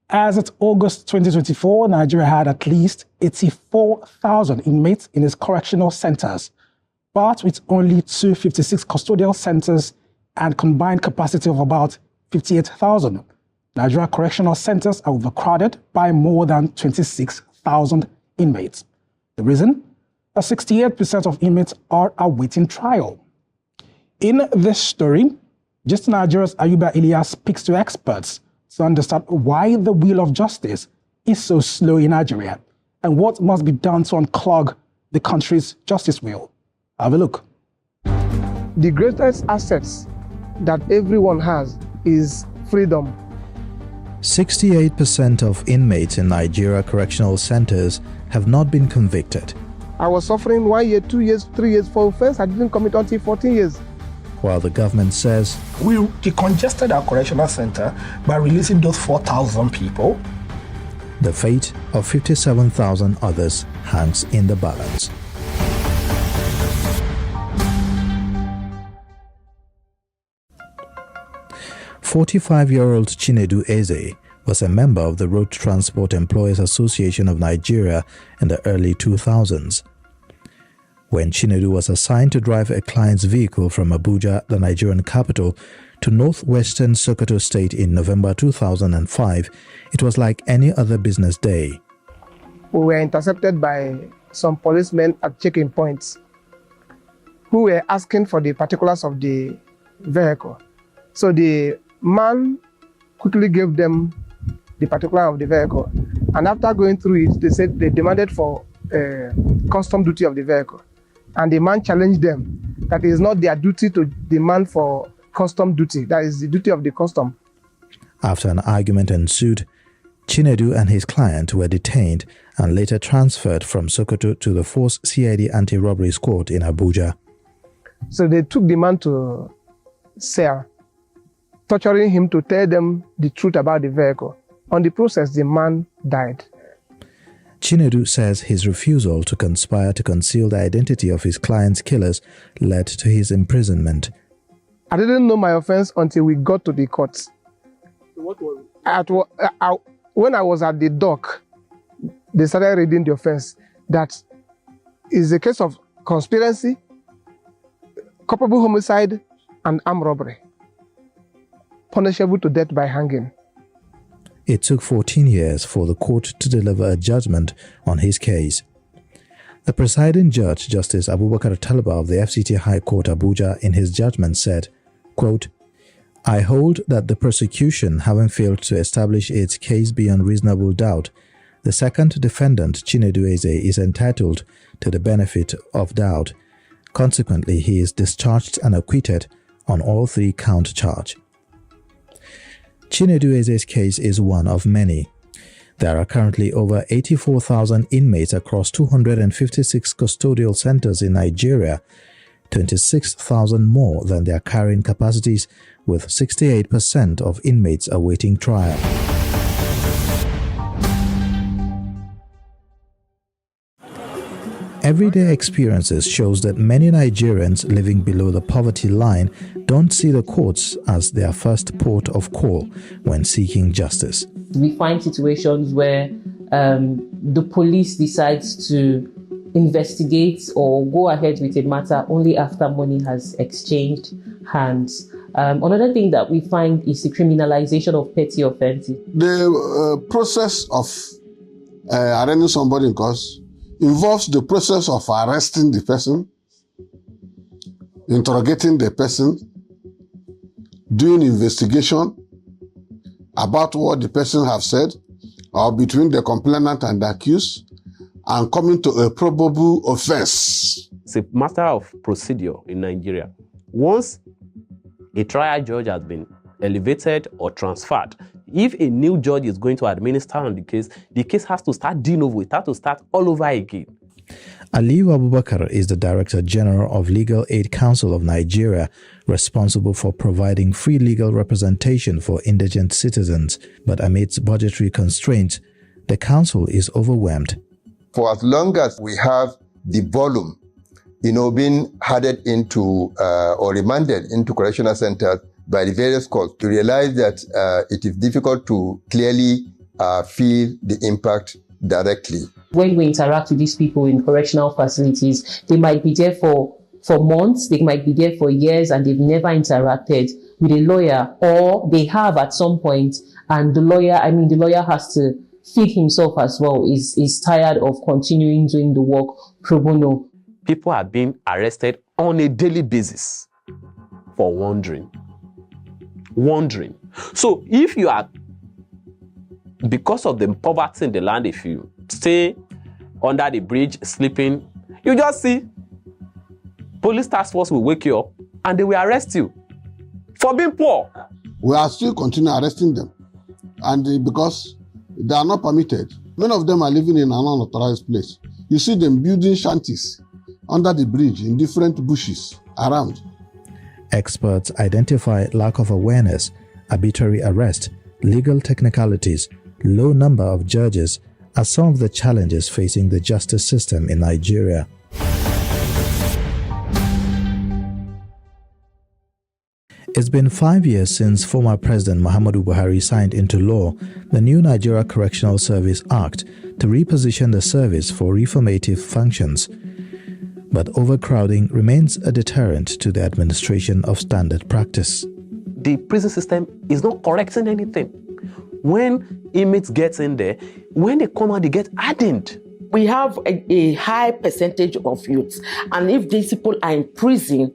As of August 2024, Nigeria had at least 84,000 inmates in its correctional centers, but with only 256 custodial centers and combined capacity of about 58,000. Nigeria correctional centers are overcrowded by more than 26,000 inmates. The reason? 68% of inmates are awaiting trial. In this story, Just Nigeria's Ayuba Ilias speaks to experts to understand why the wheel of justice is so slow in Nigeria and what must be done to unclog the country's justice wheel. Have a look. The greatest assets that everyone has is freedom. 68% of inmates in Nigeria correctional centers have not been convicted. I was suffering 1 year, 2 years, 3 years for offense. I didn't commit until 14 years. While the government says we decongested our correctional center by releasing those 4,000 people, the fate of 57,000 others hangs in the balance. "45-year-old Chinedu Eze was a member of the Road Transport Employers Association of Nigeria in the early 2000s. When Chinedu was assigned to drive a client's vehicle from Abuja, the Nigerian capital, to northwestern Sokoto State in November 2005, it was like any other business day. We were intercepted by some policemen at checking points who were asking for the particulars of the vehicle. So the man quickly gave them the particular of the vehicle, and after going through it, they said they demanded for custom duty of the vehicle, and the man challenged them that it is not their duty to demand for custom duty, that is the duty of the custom. After an argument ensued, Chinedu and his client were detained and later transferred from Sokoto to the Force CID Anti-Robbery Squad in Abuja. So they took the man to cell, torturing him to tell them the truth about the vehicle. On the process, the man died. Chinedu says his refusal to conspire to conceal the identity of his client's killers led to his imprisonment. I didn't know my offense until we got to the courts. What was it? When I was at the dock, they started reading the offense. That is a case of conspiracy, culpable homicide, and armed robbery, punishable to death by hanging. It took 14 years for the court to deliver a judgment on his case. The presiding judge, Justice Abubakar Talba of the FCT High Court Abuja, in his judgment said, quote, "I hold that the prosecution, having failed to establish its case beyond reasonable doubt, the second defendant, Chinedu Eze, is entitled to the benefit of doubt. Consequently, he is discharged and acquitted on all three count charge." Chinedu Eze's case is one of many. There are currently over 84,000 inmates across 256 custodial centers in Nigeria, 26,000 more than their carrying capacities, with 68% of inmates awaiting trial. Everyday experiences shows that many Nigerians living below the poverty line don't see the courts as their first port of call when seeking justice. We find situations where the police decides to investigate or go ahead with a matter only after money has exchanged hands. Another thing that we find is the criminalization of petty offenses. The process of arraigning somebody in court involves the process of arresting the person, interrogating the person, doing investigation about what the person have said or between the complainant and the accused, and coming to a probable offense. It's a matter of procedure in Nigeria. Once a trial judge has been elevated or transferred, if a new judge is going to administer on the case has to start de novo. It has to start all over again. Aliyu Abubakar is the Director General of Legal Aid Council of Nigeria, responsible for providing free legal representation for indigent citizens. But amidst budgetary constraints, the council is overwhelmed. For as long as we have the volume, being added into or remanded into correctional centers by the various courts, to realize that it is difficult to clearly feel the impact directly. When we interact with these people in correctional facilities, they might be there for months, they might be there for years, and they've never interacted with a lawyer, or they have at some point, and the lawyer has to feed himself as well, is tired of continuing doing the work pro bono. People are being arrested on a daily basis for wandering. So if you are, because of the poverty in the land, if you stay under the bridge sleeping, you just see police task force will wake you up and they will arrest you for being poor. We are still continuing arresting them, and because they are not permitted, many of them are living in an unauthorized place. You see them building shanties under the bridge in different bushes around. Experts identify lack of awareness, arbitrary arrest, legal technicalities, low number of judges as some of the challenges facing the justice system in Nigeria. It's been 5 years since former President Muhammadu Buhari signed into law the new Nigeria Correctional Service Act to reposition the service for reformative functions. But overcrowding remains a deterrent to the administration of standard practice. The prison system is not correcting anything. When inmates get in there, when they come out, they get hardened. We have a high percentage of youths, and if these people are in prison,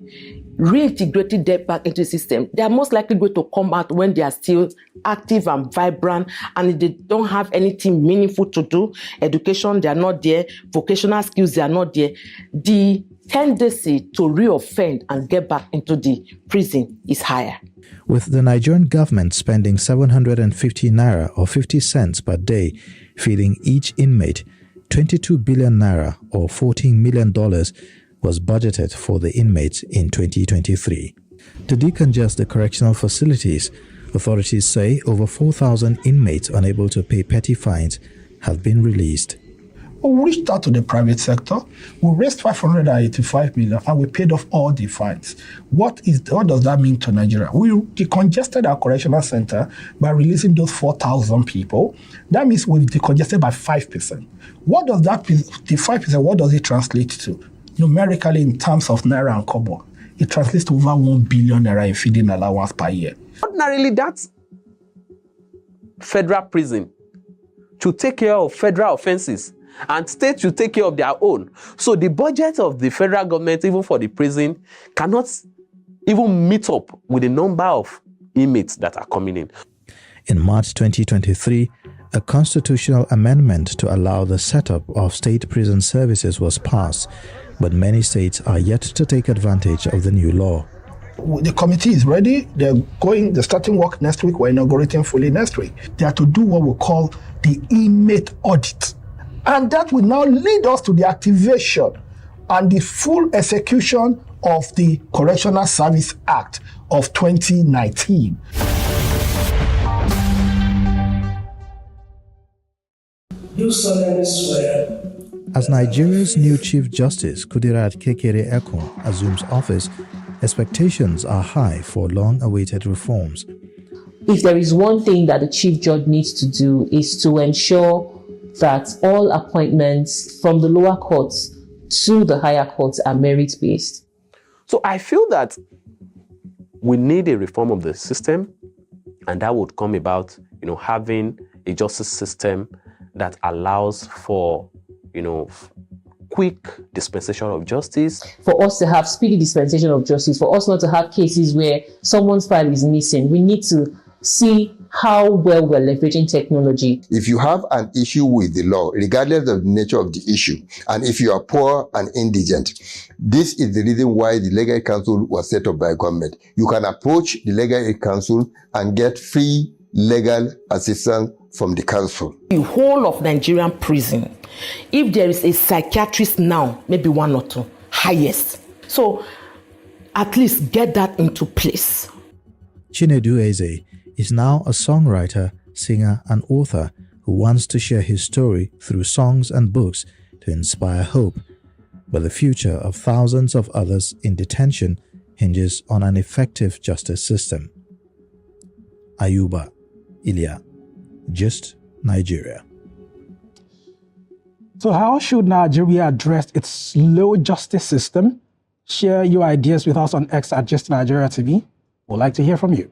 reintegrating them back into the system, they are most likely going to come out when they are still active and vibrant, and they don't have anything meaningful to do. Education, they are not there. Vocational skills, they are not there. The tendency to reoffend and get back into the prison is higher. With the Nigerian government spending 750 naira or 50 cents per day feeding each inmate, 22 billion naira or $14 million was budgeted for the inmates in 2023. To decongest the correctional facilities, authorities say over 4,000 inmates unable to pay petty fines have been released. We reached out to the private sector. We raised 585 million and we paid off all the fines. What does that mean to Nigeria? We decongested our correctional center by releasing those 4,000 people. That means we've decongested by 5%. What does that, the 5%, what does it translate to? Numerically, in terms of naira and kobo, it translates to over 1 billion naira in feeding allowance per year. Ordinarily, that's federal prison to take care of federal offenses, and states should take care of their own. So the budget of the federal government, even for the prison, cannot even meet up with the number of inmates that are coming in. In March 2023, a constitutional amendment to allow the setup of state prison services was passed, but many states are yet to take advantage of the new law. The committee is ready. They're starting work next week. We're inaugurating fully next week. They are to do what we call the inmate audit. And that will now lead us to the activation and the full execution of the Correctional Service Act of 2019. You solemnly swear. As Nigeria's new Chief Justice Kudirat LACoN assumes office, expectations are high for long-awaited reforms. If there is one thing that the Chief Judge needs to do is to ensure that all appointments from the lower courts to the higher courts are merit-based. So I feel that we need a reform of the system, and that would come about, having a justice system that allows for, quick dispensation of justice. For us to have speedy dispensation of justice, for us not to have cases where someone's file is missing, we need to see how well we're leveraging technology. If you have an issue with the law, regardless of the nature of the issue, and if you are poor and indigent, this is the reason why the Legal Aid Council was set up by government. You can approach the Legal Aid Council and get free legal assistance from the council. The whole of Nigerian prison, if there is a psychiatrist now, maybe one or two, highest. So at least get that into place. Chinedu Eze is now a songwriter, singer, and author who wants to share his story through songs and books to inspire hope. But the future of thousands of others in detention hinges on an effective justice system. Ayuba Ilya, Gist Nigeria. So how should Nigeria address its slow justice system? Share your ideas with us on X at Just Nigeria TV. We'd like to hear from you.